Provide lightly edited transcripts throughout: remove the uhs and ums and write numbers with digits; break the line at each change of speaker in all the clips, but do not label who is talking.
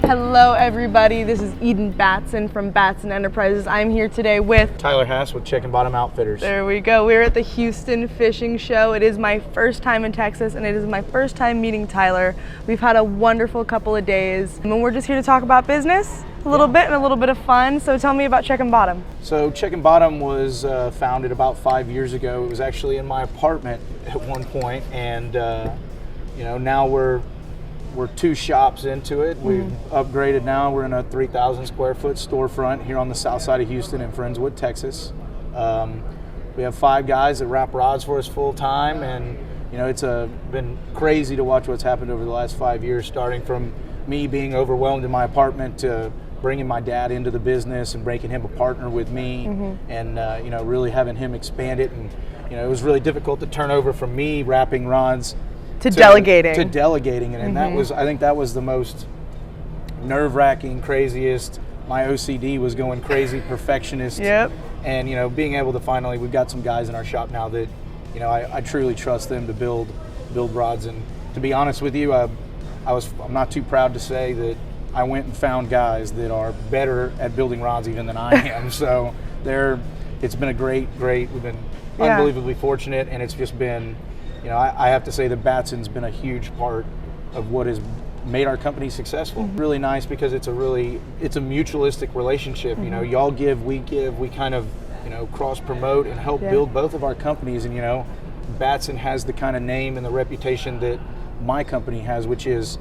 Hello everybody, this is Eden Batson from Batson Enterprises. I'm here today with
Tyler Hass with Checkn Bottom Outfitters.
There we go. We're at the Houston Fishing Show. It is my first time in Texas and it is my first time meeting Tyler. We've had a wonderful couple of days and we're just here to talk about business a little bit and a little bit of fun. So tell me about Checkn Bottom.
So Checkn Bottom was founded about 5 years ago. It was actually in my apartment at one point, and now we're 2 shops into it. We've upgraded now. We're in a 3,000 square foot storefront here on the south side of Houston in Friendswood, Texas. We have 5 guys that wrap rods for us full time, and it's been crazy to watch what's happened over the last 5 years, starting from me being overwhelmed in my apartment to bringing my dad into the business and making him a partner with me, and really having him expand it. And it was really difficult to turn over from me wrapping rods to delegating it, and I think that was the most nerve-wracking, craziest. My OCD was going crazy, perfectionist.
Yep.
And being able to finally, we've got some guys in our shop now that I truly trust them to build rods. And to be honest with you, I'm not too proud to say that I went and found guys that are better at building rods even than I am. So it's been a great. We've been unbelievably fortunate, and it's just been. I have to say that Batson's been a huge part of what has made our company successful. Really nice because it's a mutualistic relationship. Y'all give, we kind of, cross promote and help build both of our companies. And, Batson has the kind of name and the reputation that my company has, which is,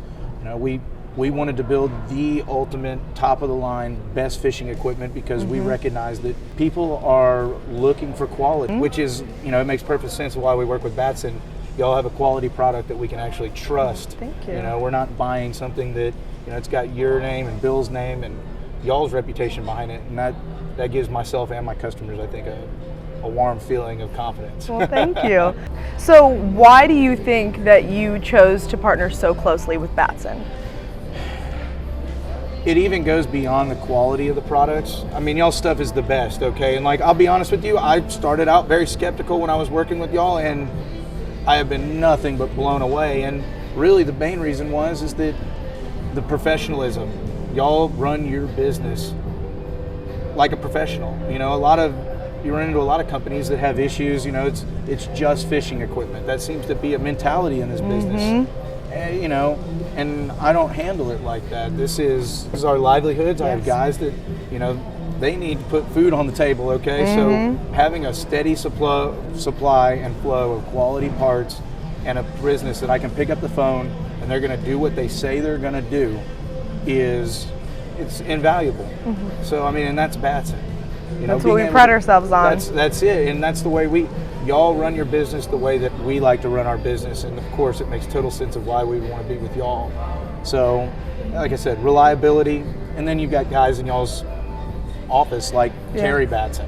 we wanted to build the ultimate top of the line best fishing equipment because we recognize that people are looking for quality, which is, it makes perfect sense why we work with Batson. Y'all have a quality product that we can actually trust. Thank you. We're not buying something that, it's got your name and Bill's name and y'all's reputation behind it. And that gives myself and my customers, I think, a warm feeling of confidence.
Well, thank you. So why do you think that you chose to partner so closely with Batson?
It even goes beyond the quality of the products. I mean, y'all's stuff is the best, okay? And I'll be honest with you, I started out very skeptical when I was working with y'all, and I have been nothing but blown away. And really the main reason is that the professionalism. Y'all run your business like a professional. You run into a lot of companies that have issues, it's just fishing equipment. That seems to be a mentality in this business. And I don't handle it like that. This is our livelihoods. Yes. I have guys that, they need to put food on the table, okay? So having a steady supply and flow of quality parts and a business that I can pick up the phone and they're gonna do what they say they're gonna do it's invaluable. So, and that's Batson.
That's what we pride ourselves on.
That's it, and that's the way y'all run your business the way that we like to run our business, and of course it makes total sense of why we want to be with y'all. So, like I said, reliability, and then you've got guys in y'all's office like Terry Batson.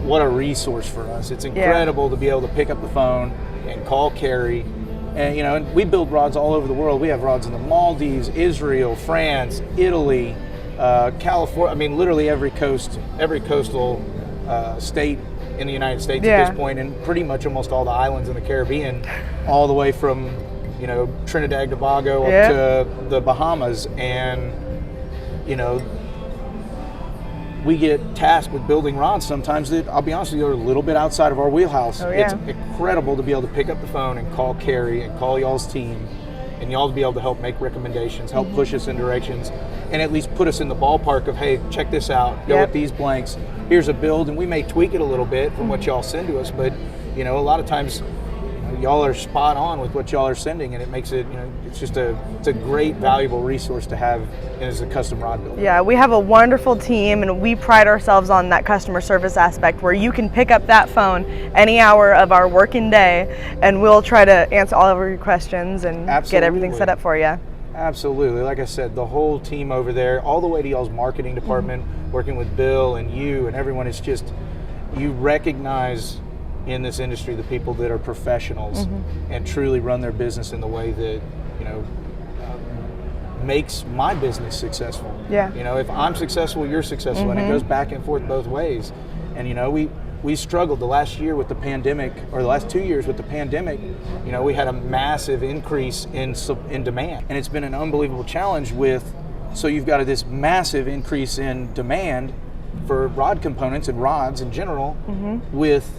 What a resource for us. It's incredible to be able to pick up the phone and call Carrie, and and we build rods all over the world. We have rods in the Maldives, Israel, France, Italy, California. Literally every coastal state in the United States at this point, and pretty much almost all the islands in the Caribbean, all the way from Trinidad and Tobago up to the Bahamas. And we get tasked with building rods sometimes that, I'll be honest with you, are a little bit outside of our wheelhouse. It's incredible to be able to pick up the phone and call Carrie and call y'all's team, and y'all to be able to help make recommendations, help push us in directions, and at least put us in the ballpark of, hey, check this out, go with these blanks, here's a build, and we may tweak it a little bit from what y'all send to us, but a lot of times y'all are spot on with what y'all are sending, and it makes it, it's a great, valuable resource to have as a custom rod builder. Yeah,
we have a wonderful team, and we pride ourselves on that customer service aspect where you can pick up that phone any hour of our working day, and we'll try to answer all of your questions and get everything set up for you.
Absolutely. Like I said, the whole team over there, all the way to y'all's marketing department, working with Bill and you and everyone, it's just, you recognize in this industry the people that are professionals and truly run their business in the way that makes my business successful. If I'm successful, you're successful, and it goes back and forth both ways. And we struggled the last year with the pandemic, or the last 2 years with the pandemic. You know, we had a massive increase in demand, and it's been an unbelievable challenge with. So you've got this massive increase in demand for rod components and rods in general, with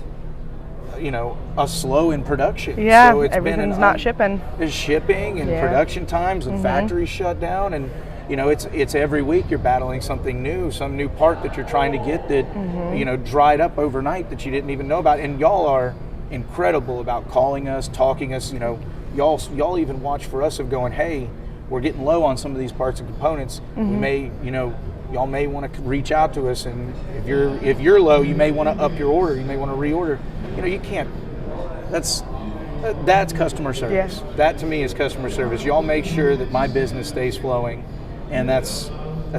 a slow in production.
Yeah,
so it's
everything's not shipping.
It's shipping and production times and factories shut down, and it's every week you're battling something new, some new part that you're trying to get that dried up overnight that you didn't even know about. And y'all are incredible about calling us, talking us. Y'all even watch for us of going, hey, we're getting low on some of these parts and components. We may, y'all may want to reach out to us, and if you're low, you may want to up your order. You may want to reorder. You can't. That's customer service.
Yeah.
That to me is customer service. Y'all make sure that my business stays flowing, and that's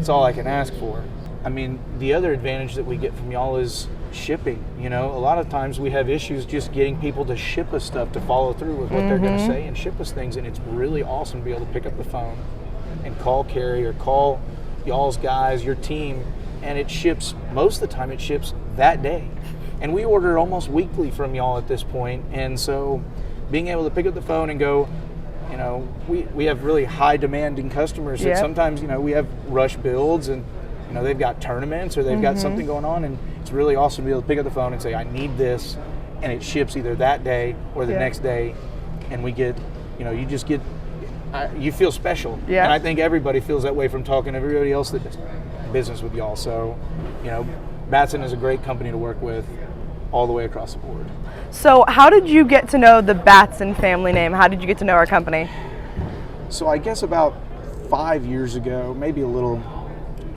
all I can ask for. I mean, the other advantage that we get from y'all is shipping. A lot of times we have issues just getting people to ship us stuff, to follow through with what they're going to say and ship us things, and it's really awesome to be able to pick up the phone and call Carrie or call y'all's guys, your team, and it ships. Most of the time it ships that day, and we order almost weekly from y'all at this point. And so being able to pick up the phone and go, we have really high demanding customers that sometimes we have rush builds, and they've got tournaments or they've got something going on, and it's really awesome to be able to pick up the phone and say, I need this, and it ships either that day or the next day, and we get, you just get, you feel special.
Yeah.
And I think everybody feels that way from talking to everybody else that does business with y'all. So, Batson is a great company to work with all the way across the board.
So how did you get to know the Batson family name? How did you get to know our company?
So I guess about 5 years ago, maybe a little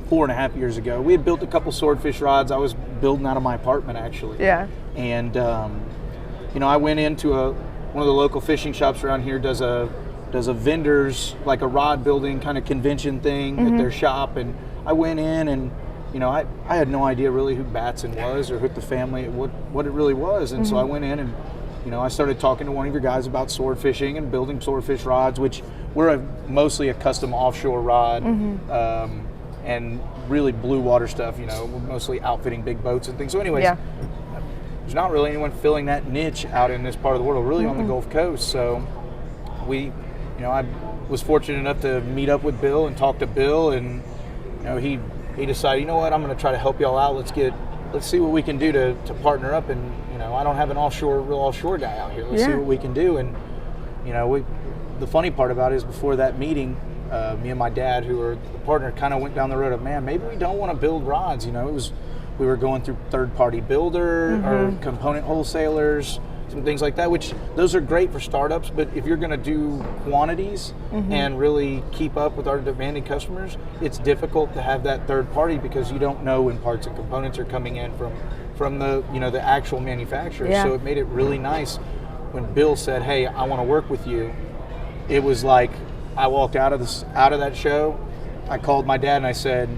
4.5 years ago, we had built a couple swordfish rods. I was building out of my apartment, actually.
Yeah.
And I went into one of the local fishing shops around here, does a vendors, like a rod building kind of convention thing at their shop, and I went in, and I had no idea really who Batson was or who the family, what it really was. And so I went in and I started talking to one of your guys about sword fishing and building swordfish rods, which we're mostly a custom offshore rod, and really blue water stuff. We're mostly outfitting big boats and things. So anyways, there's not really anyone filling that niche out in this part of the world, really on the Gulf Coast. So I was fortunate enough to meet up with Bill and talk to Bill, and he decided, I'm going to try to help y'all out. Let's see what we can do to partner up. And I don't have an real offshore guy out here. Let's see what we can do. And the funny part about it is, before that meeting, me and my dad, who are the partner, kind of went down the road of, man, maybe we don't want to build rods. We were going through third-party builder or component wholesalers, some things like that, which those are great for startups, but if you're going to do quantities and really keep up with our demanding customers, it's difficult to have that third party, because you don't know when parts and components are coming in from the the actual manufacturer. So it made it really nice when Bill said, hey, I want to work with you. It was like I walked out of that show, I called my dad and I said,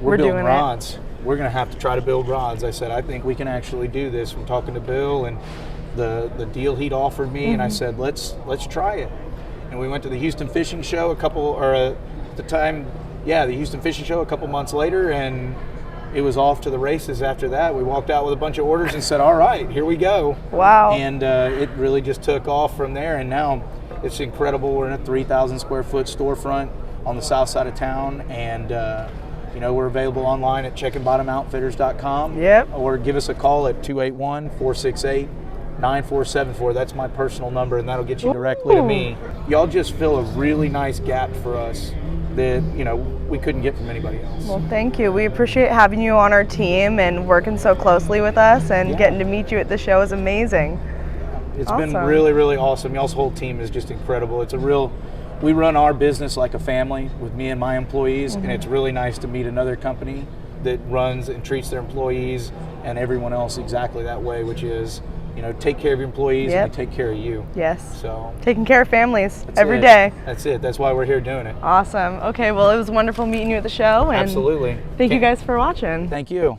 we're building rods. We're going to have to try to build rods. I said, I think we can actually do this, from talking to Bill and the deal he'd offered me, and I said, let's try it. And we went to the Houston Fishing Show the Houston Fishing Show a couple months later, and it was off to the races after that. We walked out with a bunch of orders and said, all right, here we go.
Wow.
And it really just took off from there, and now it's incredible. We're in a 3,000 square foot storefront on the south side of town, and we're available online at checknbottomoutfitters.com.
Yep.
Or give us a call at 281-468-9474. That's my personal number, and that'll get you directly to me. Y'all just fill a really nice gap for us that we couldn't get from anybody else.
Well, thank you. We appreciate having you on our team and working so closely with us, and getting to meet you at the show is amazing.
It's been really, really awesome. Y'all's whole team is just incredible. We run our business like a family with me and my employees, and it's really nice to meet another company that runs and treats their employees and everyone else exactly that way, which is, take care of your employees and they take care of you.
Yes.
So
taking care of families every day.
That's it. That's why we're here doing it.
Awesome. Okay, well, it was wonderful meeting you at the show. And
absolutely.
Thank you guys for watching.
Thank you.